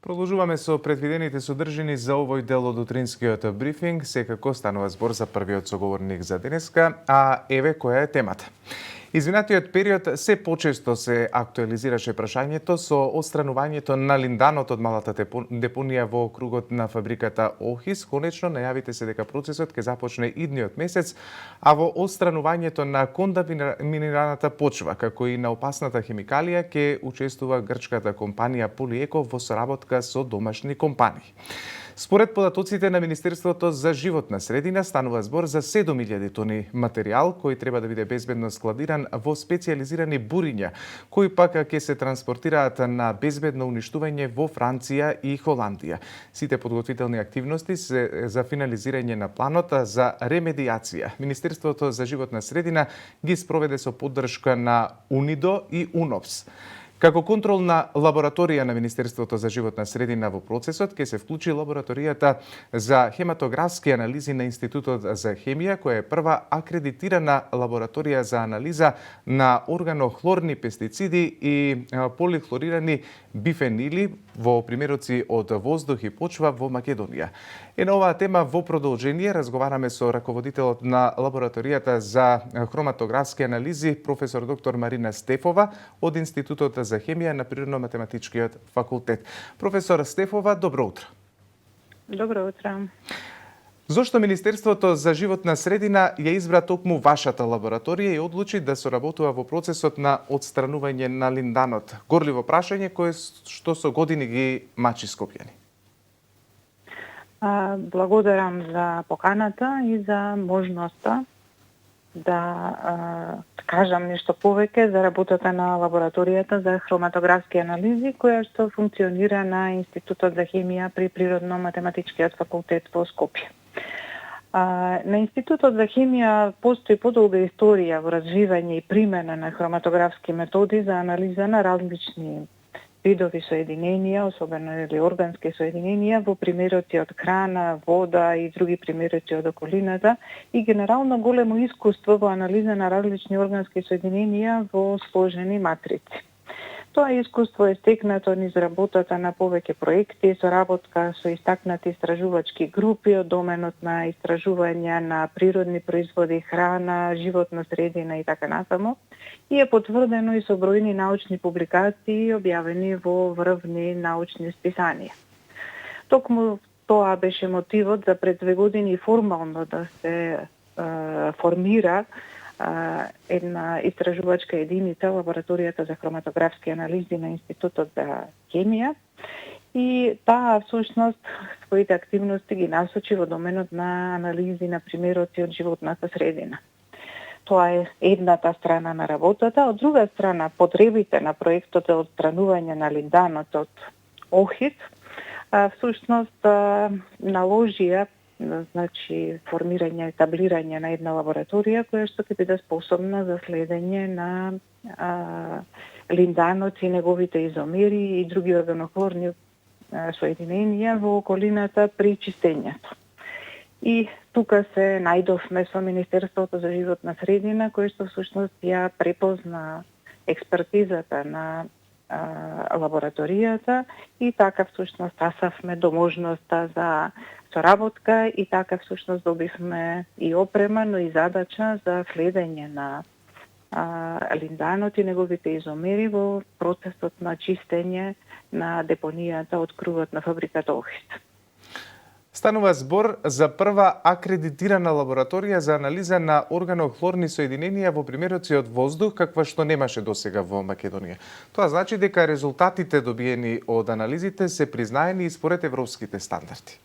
Продолжуваме со предвидените содржини за овој дел од утринскиот брифинг. Секако станува збор за првиот соговорник за денеска, а еве која е темата. Изминатиот период се почесто се актуализираше прашањето со отстранувањето на линданот од малата депонија во округот на фабриката Охис. Конечно најавите се дека процесот ќе започне идниот месец, а во отстранувањето на кондаминираната почва, како и на опасната химикалија ќе учествува грчката компанија Полиеко во соработка со домашни компании. Според податоците на Министерството за животна средина станува збор за 7000 тони материјал кој треба да биде безбедно складиран во специјализирани буриња, кои пак ќе се транспортираат на безбедно уништување во Франција и Холандија. Сите подготвителни активности се за финализирање на планот за ремедиација. Министерството за животна средина ги спроведе со поддршка на УНИДО и УНОПС. Како контролна лабораторија на Министерството за животна средина во процесот ќе се вклучи лабораторијата за хематографски анализи на Институтот за хемија, која е прва акредитирана лабораторија за анализа на органохлорни пестициди и полихлорирани бифенили во примероци од воздух и почва во Македонија. На оваа тема во продолжение разговараме со раководителот на лабораторијата за хроматографски анализи, професор доктор Марина Стефова од Институтот за хемија на Природно-математичкиот факултет. Професор Стефова, добро утро. Добро утро. Зошто Министерството за животна средина ја избра токму вашата лабораторија и одлучи да соработува во процесот на отстранување на линданот? Горливо прашање кое што со години ги мачи Скопјани. Благодарам за поканата и за можноста да кажам нешто повеќе за работата на лабораторијата за хроматографски анализи, која што функционира на Институтот за хемија при Природно-математичкиот факултет во Скопје. На Институтот за хемија постои подолга историја во развивање и примена на хроматографски методи за анализа на различни видови соединенија, особено или органски соединенија, во примероци од храна, вода и други примероци од околината и генерално големо искуство во анализа на различни органски соединенија во сложени матрици. Тоа искуство е стекнато низ работата на повеќе проекти, соработка со истакнати истражувачки групи од доменот на истражување на природни производи, храна, животна средина и така натаму, и е потврдено и со бројни научни публикации објавени во врвни научни списанија. Токму тоа беше мотивот за пред 2 години формално да се формира една истражувачка единица, лабораторијата за хроматографски анализи на Институтот за хемија, и таа всушност своите активности ги насочи во доменот на анализи на примероци од животната средина. Тоа е едната страна на работата. Од друга страна, потребите на проектот за отстранување на линданот од Охис всушност наложија формирање, етаблирање на една лабораторија која што ќе биде способна за следење на линданот и неговите изомери и други органохлорни соединенија во околината при чистењето. И тука се најдовме со Министерството за животна средина, кој што всушност ја препозна експертизата на лабораторијата и така всушност стасавме до можноста за соработка и така всушност добивме и опрема, но и задача за следење на линданот и неговите изомери во процесот на чистење на депонијата од кругот на фабриката Охис. Станува збор за прва акредитирана лабораторија за анализа на органохлорни соединенија во примероци од воздух, каква што немаше досега во Македонија. Тоа значи дека резултатите добиени од анализите се признаени и според европските стандарди.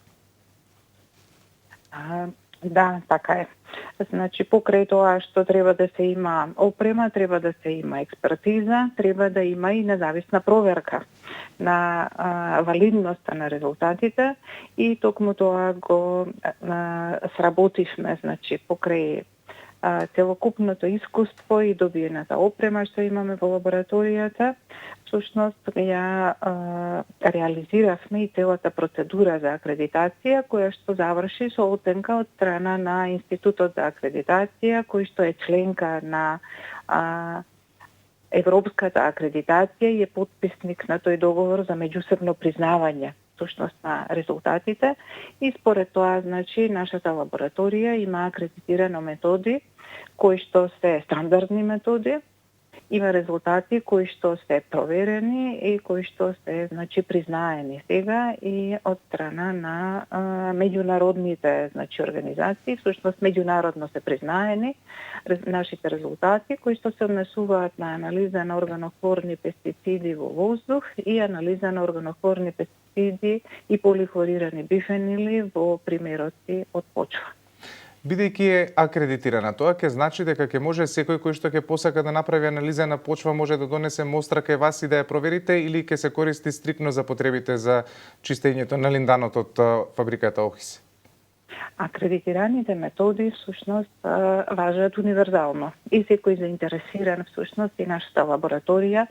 Да, така е. Значи, покрај тоа што треба да се има опрема, треба да се има експертиза, треба да има и независна проверка на валидноста на резултатите и токму тоа го сработивме, значи, покрај целокупното искуство и добиената опрема што имаме во лабораторијата, всушност ја реализиравме и целата процедура за акредитација, која што заврши со оценка од страна на Институтот за акредитација, кој што е членка на Европската акредитација е потписник на тој договор за меѓусебно признавање всушност на резултатите и според тоа, значи, нашата лабораторија има акредитирано методи кои што се стандардни методи, има резултати кои што се проверени и кои што се, значи, признаени сега и од страна на меѓународните, значи, организации, всушност меѓународно се признаени нашите резултати кои што се однесуваат на анализа на органохлорни пестициди во воздух и анализа на органохлорни пестициди и полихлорирани бифенили во примероци од почва. Бидејќи е акредитирана, тоа ќе значи дека ќе може секој кој што ќе посака да направи анализа на почва може да донесе мостра кај вас и да ја проверите или ќе се користи стрикно за потребите за чистењето на линданот од фабриката Охис? Акредитираните методи всушност важат универзално и секој заинтересиран всушност и нашата лабораторија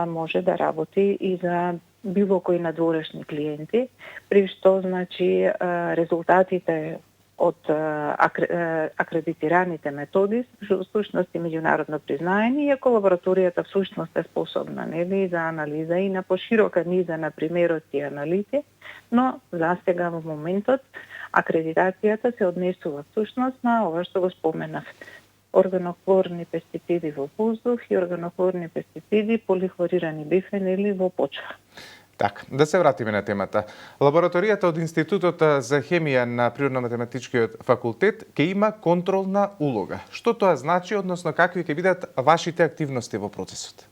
може да работи и за било кои надворешни клиенти, при што, значи, резултатите од акредитираните методи всушност и меѓународно признаени, иако лабораторијата всушност е способна, нели, за анализа и на поширока низа на примероци и аналити, но за сега во моментот акредитацијата се однесува всушност на ова што го споменав. Органохлорни пестициди во воздух и органохлорни пестициди полихлорирани бифенили во почва. Така, да се вратиме на темата. Лабораторијата од Институтот за хемија на Природно-математичкиот факултет ќе има контролна улога. Што тоа значи, односно какви ќе бидат вашите активности во процесот?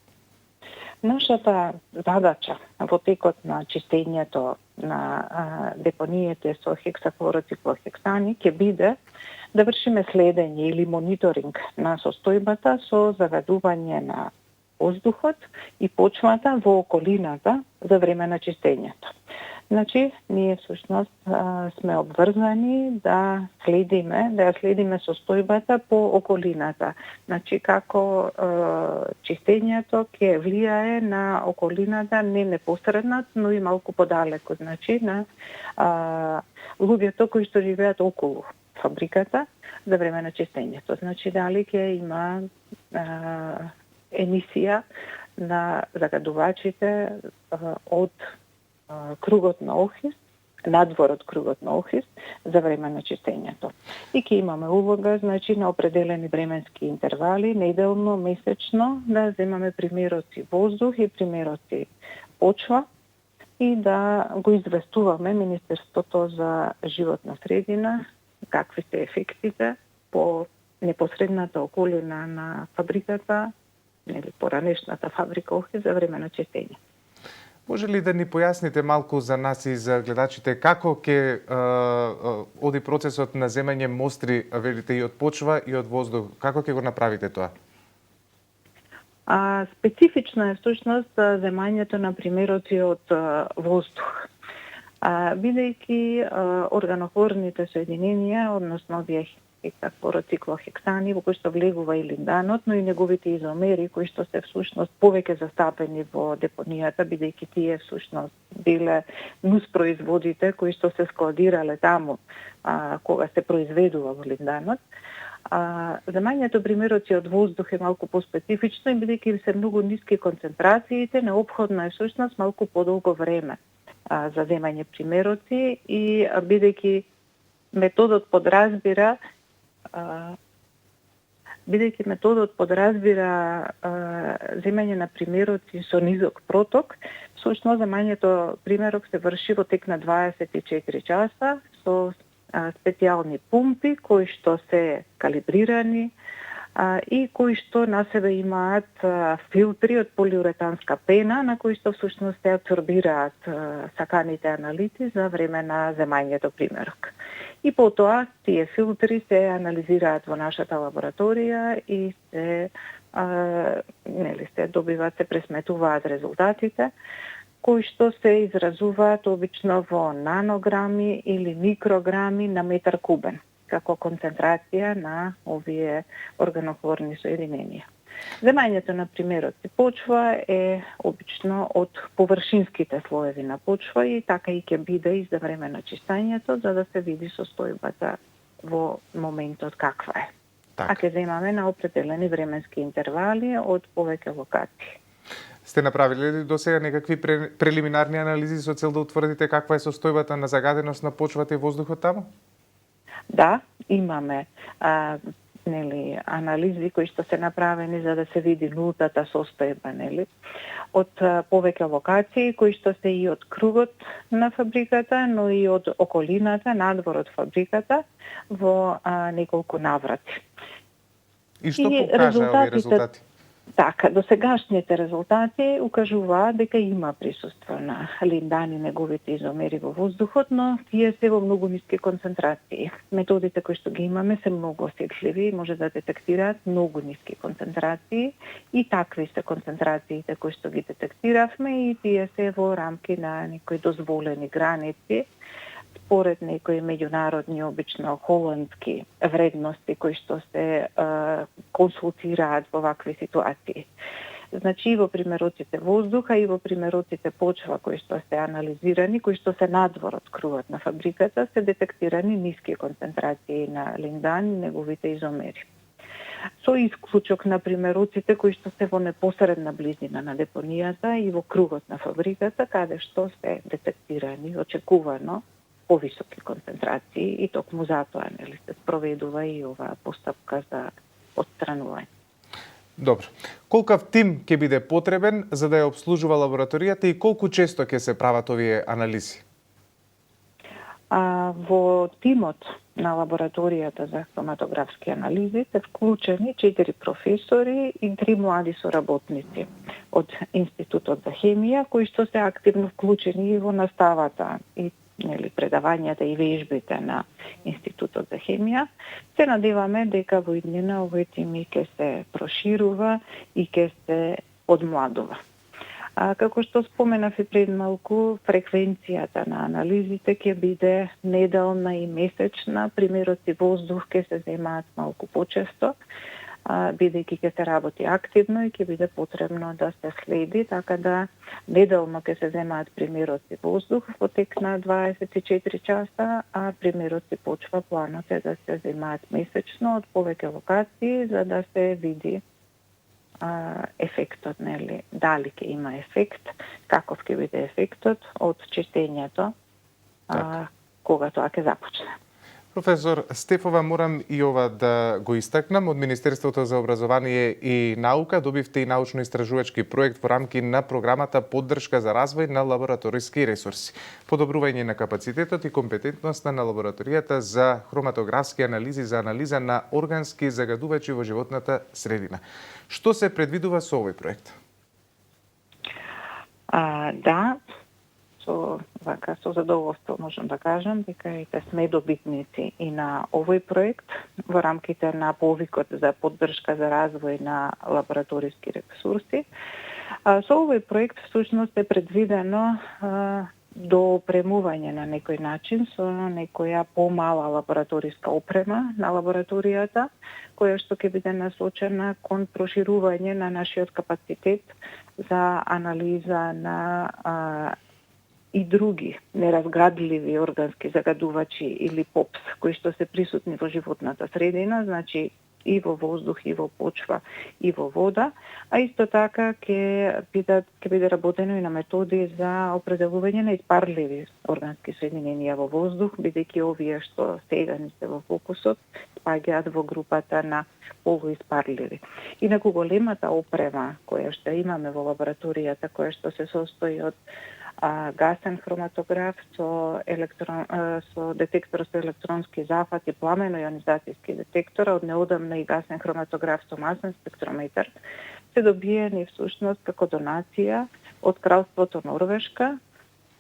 Нашата задача во текот на чистењето на депониите со хексахлороциклохексани ќе биде да вршиме следење или мониторинг на состојбата со загадување на воздухот и почвата во околината за време на чистењето. Значи, ние всушност сме обврзани да ја следиме состојбата по околината. Значи, како чистењето ќе влијае на околината не непосредно, но и малку подалеку, значи на луѓето кои што живеат околу фабриката за време на чистењето. Значи, дали ќе има емисија на загадувачите од кругот на Охис, надвор од кругот на Охис, за време на чистењето. И ќе имаме улога, значи, на определени временски интервали, неделно, месечно, да земаме примероци воздух и примероци почва и да го известуваме Министерството за животна средина, какви се ефектите по непосредната околина на фабриката, или поранешната фабрика Охис за време на чистење. Може ли да ни појасните малку за нас и за гледачите како ќе оди процесот на земање мостри, велите, и од почва и од воздух? Како ќе го направите тоа? Специфично е всушност земањето на примероци од воздух. Бидејќи органохлорните соединенија, односно овие хексахлороциклохексани, во кои што влегува и линданот, но и неговите изомери, кои што се всушност повеќе застапени во депонијата, бидејќи тие всушност биле нуспроизводите кои што се складирале таму кога се произведува во линданот. Земањето примероци од воздух е малку поспецифично и бидејќи се многу ниски концентрациите, неопходно е всушност малку подолго време за земање примероци и бидејќи методот подразбира земање на примероци со низок проток, всушност земањето примерок се врши во тек на 24 часа со специјални пумпи кои што се калибрирани и кои што на себе имаат филтри од полиуретанска пена на кои што всушност се абсорбираат саканите аналити за време на земањето примерок. И потоа тие филтри се анализираат во нашата лабораторија и се пресметуваат резултатите кои што се изразуваат обично во нанограми или микрограми на метар кубен како концентрација на овие органохлорни соединенија. Земањето на примероци почва е обично од површинските слоеви на почва и така и ќе биде и за време на чистењето, за да се види состојбата во моментот каква е. а ќе земаме на определени временски интервали од повеќе локации. Сте направиле ли до сега некакви прелиминарни анализи со цел да утврдите каква е состојбата на загаденост на почвата и воздухот таму? Да, имаме анализи кои што се направени за да се види нултата состојба, од повеќе локации кои што се и од кругот на фабриката, но и од околината, надвор од фабриката во неколку наврати. И што покажа овие резултати? Така, досегашните резултати укажуваат дека има присуство на линдан и неговите изомери во воздухот, но тие се во многу ниски концентрации. Методите кои што ги имаме се многу осетливи и може да детектираат многу ниски концентрации и такви се концентрациите кои што ги детектиравме и тие се во рамки на некои дозволени граници, според некои меѓународни, обично холандски вредности кои што се консултираат во вакви ситуации. Значи и во примероците воздуха и во примероците почва кои што се анализирани, кои што се надвор од кругот на фабриката, се детектирани ниски концентрации на линдан и неговите изомери. Со исклучок на примероците кои што се во непосредна близина на депонијата и во кругот на фабриката, каде што се детектирани очекувано повисоки концентрации и токму затоа се спроведува и оваа постапка за отстранување. Добро. Колкав тим ќе биде потребен за да ја обслужува лабораторијата и колку често ќе се прават овие анализи? Во тимот на лабораторијата за хроматографски анализи се вклучени 4 професори и 3 млади соработници од Институтот за хемија, кои што се активно вклучени и во наставата и предавањата и вежбите на Институтот за хемија. Се надеваме дека во иднина овој тим ќе се проширува и ќе се одмладува. Како што споменав и пред малку, фреквенцијата на анализите ќе биде неделна и месечна, примероци воздух ќе се земаат малку почесто, бидејќи ќе се работи активно и ќе биде потребно да се следи, така да неделно ќе се земаат примероци воздух во тек на 24 часа, а примероци почва планот е да се земаат месечно од повеќе локации за да се види ефектот, дали ќе има ефект, каков ќе биде ефектот од чистењето кога тоа ќе започне. Професор Стефова, морам и ова да го истакнам. Од Министерството за образование и наука добивте и научно-истражувачки проект во рамки на програмата Поддршка за развој на лабораториски ресурси. Подобрување на капацитетот и компетентноста на лабораторијата за хроматографски анализи за анализа на органски загадувачи во животната средина. Што се предвидува со овој проект? Со задоволство можам да кажам дека и сме добитници и на овој проект во рамките на повикот за поддршка за развој на лабораториски ресурси. Со овој проект всушност е предвидено до опремување на некој начин со некоја помала лабораториска опрема на лабораторијата, која што ќе биде насочена кон проширување на нашиот капацитет за анализа на и други неразградливи органски загадувачи или ПОПС, кои што се присутни во животната средина, значи и во воздух, и во почва, и во вода, а исто така ќе биде работено и на методи за определување на испарливи органски соединенија во воздух, бидејќи овие што сега не се во фокусот, спаѓаат во групата на полуиспарливи. Инаку големата опрема која што имаме во лабораторијата, која што се состои од гасен хроматограф со детектор со електронски зафат и пламено-ионизацијски детектор, од неодамна и гасен хроматограф со масен спектрометар, се добиени всушност како донација од Кралството Норвешка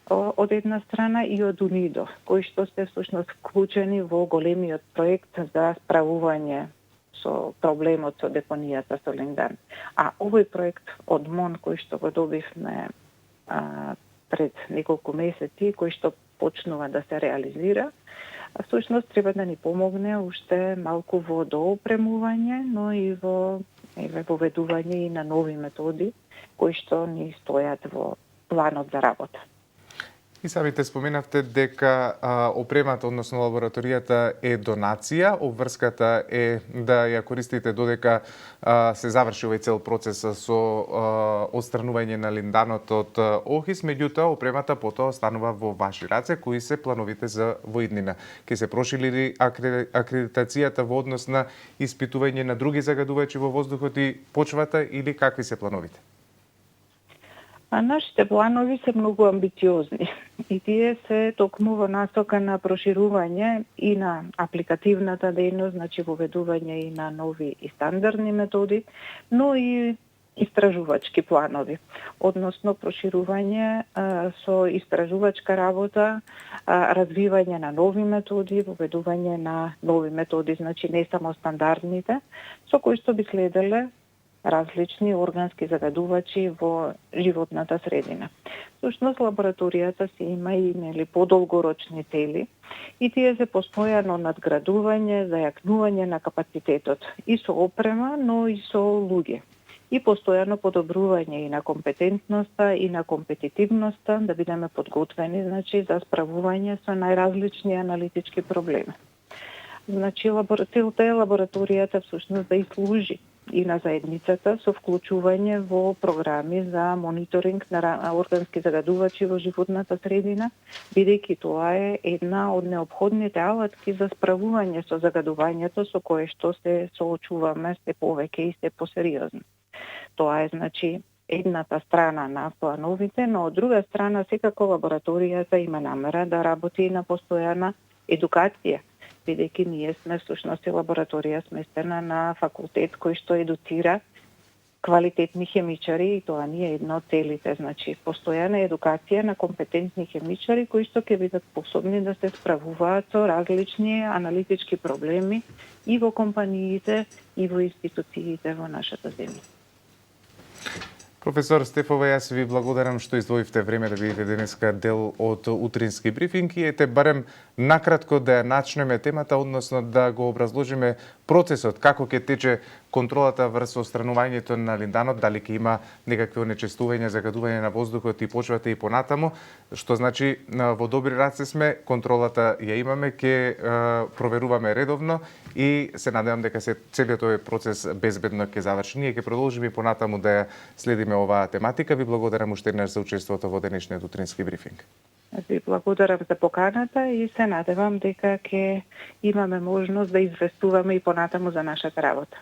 од една страна и од УНИДО, кои што се всушност вклучени во големиот проект за справување со проблемот со депонијата со линдан. А овој проект од МОН кој што го добивме пред неколку месеци, кој што почнува да се реализира, всушност треба да ни помогне уште малку во доопремување, но и во воведување и на нови методи кои што ни стојат во планот за работа. И самите споменавте дека опремата, односно лабораторијата е донација, обврската е да ја користите додека се заврши овој цел процес со отстранување на линданот од ОХИС, меѓутоа опремата потоа останува во ваши раце. Кои се плановите за во иднина? Ке се прошири ли акредитацијата во однос на испитување на други загадувачи во воздухот и почвата или какви се плановите? А нашите планови се многу амбициозни и тие се токму во насока на проширување и на апликативната дејност, значи воведување и на нови и стандардни методи, но и истражувачки планови, односно проширување со истражувачка работа, развивање на нови методи, воведување на нови методи, значи не само стандардните, со кои што би следеле различни органски загадувачи во животната средина. Всушност, лабораторијата си има и подолгорочни цели и тие се постојано надградување, зајакнување на капацитетот и со опрема, но и со луѓе. И постојано подобрување и на компетентноста и на компетитивноста, да бидеме подготвени, значи, за справување со најразлични аналитички проблеми. Значи, целта е лабораторијата всушност да и служи и на заедницата со вклучување во програми за мониторинг на органски загадувачи во животната средина, бидејќи тоа е една од неопходните алатки за справување со загадувањето со кое што се соочуваме се повеќе и се посериозно. Тоа е, значи, едната страна на плановите, но од друга страна секако лабораторијата има намера да работи и на постојана едукација, бидејќи ние сме всушност и лабораторија сместена на факултет кој што едуцира квалитетни хемичари и тоа ни е една од целите, значи постојана едукација на компетентни хемичари кои што ќе бидат способни да се справуваат со различни аналитички проблеми и во компаниите и во институциите во нашата земја. Професор Стефова, јас ви благодарам што издвоивте време да бидете денеска дел од утрински брифинг и ете барем накратко да ја начнеме темата, односно да го образложиме процесот, како ќе тече контролата врз отстранувањето на линданот, дали ќе има некакви онечестувања, загадување на воздухот и почвата и понатаму, што значи во добри раце сме, контролата ја имаме, ќе проверуваме редовно и се надевам дека целиот овој процес безбедно ќе заврши. Ние ќе продолжиме и понатаму да ја следиме оваа тематика. Ви благодарам уште еднаш за учеството во денешниот утрински брифинг. Ви благодарам за поканата и се надевам дека ќе имаме можност да известуваме и понатаму за нашата работа.